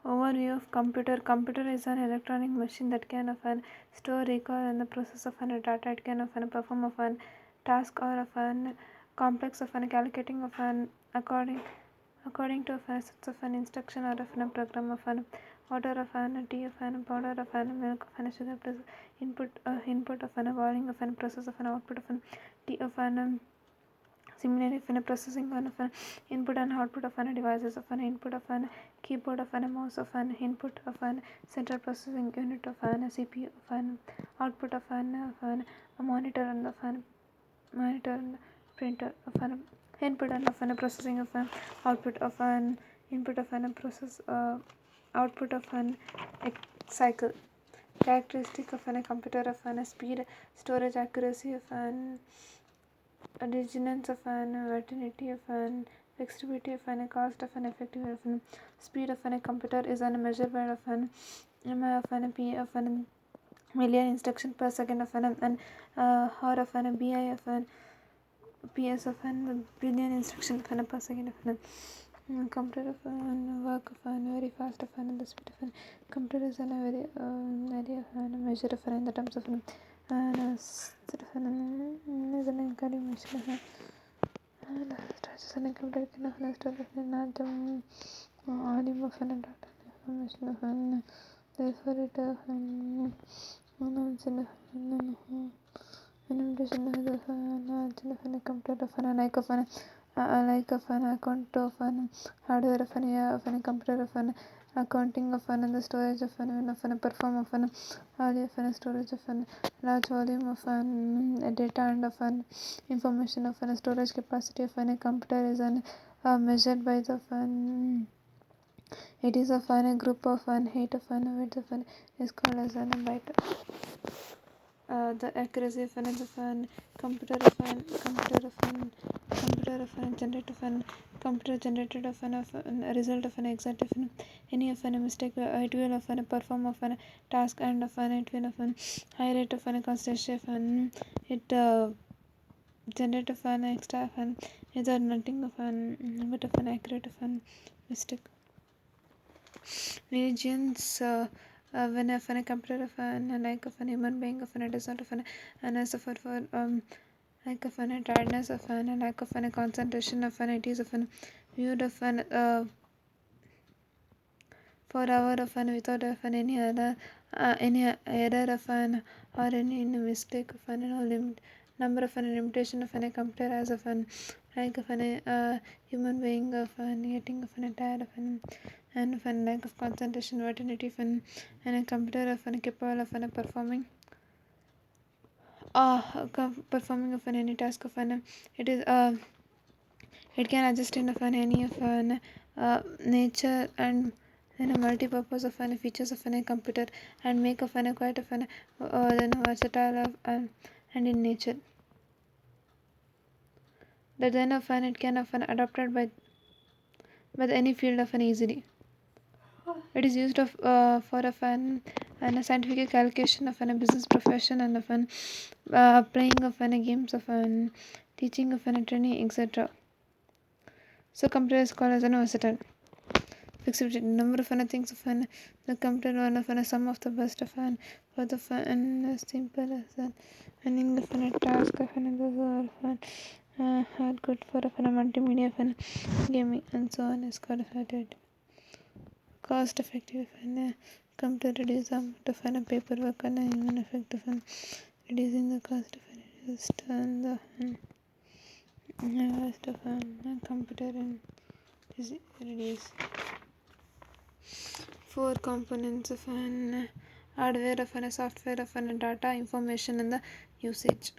Overview of computer. Computer is an electronic machine that can often store, recall, and the process of an data. It can often perform of an task or of an complex of an calculating of an according to a sets of an instruction or of a program of an order of an tea of an powder of an milk of an sugar plus input of an boiling of an process of an output of an tea of an similarly, if in a processing of an input and output of an devices of an input of an keyboard of an mouse of an input of an central processing unit of an CPU of an output of an a monitor and of an monitor and printer of an input and of an processing of an output of an input of an process output of an cycle. Characteristic of a computer of an speed, storage accuracy of an resonance of an versatility of an flexibility of an cost of an effective of an speed of an computer is an measurement of an MI of an P of an million instruction per second of an or of an BI of an PS of an billion instruction of an per second of an computer of an work of an very fast of an the speed of an computer is an very area of an measure of an in the terms of an sort of an is an encoding machine of an and computer can of an store of an atom audio of an data information of an therefore it of an announcement of an invitation of an computer of an like of an account of an hardware of an computer of an accounting of an the storage of an perform of an audio of an storage of an large volume of an data and of an information of an storage capacity of an computer is an measured by the it is of an group of an height of an width of an is called as an byte. The accuracy of an computer of an generate of an computer generated of an result of an exact of an any of an mistake it will of an perform of an task and of an it will of an high rate of an constancy of an it generate of an extra of an either nothing of an bit of an accurate of an mistake. Religions when of a computer of an like of an human being of an does not of an suffer for like of an tiredness of an lack of an concentration of an it is of an viewed of an for hour of an without of an any other any error of an or any mistake of an no limit number of an limitation of an computer as of an like of an human being of an getting of an tired of an and of an lack of concentration vitality of an and a computer of an capable of an performing performing of an any task of an it is it can adjust in of an any of an nature and then a multi-purpose of an features of an computer and make of an quite of an then versatile of and in nature that then of an it can of an adopted by any field of an easily. It is used of for a fun and a scientific calculation of a business profession and of an playing of an games of an teaching of an training etc. So computer is called as an versatile. Flexibility number of an things of an the computer one of an sum of the best of an for the fun simple as an ending of an task of another fun hard good for a multimedia of an gaming and so on is called a cost effective and come to reduce the amount of paperwork and human effective and reducing the cost of just and the cost of a computer and reduce four components of an hardware of an software of an data information and the usage.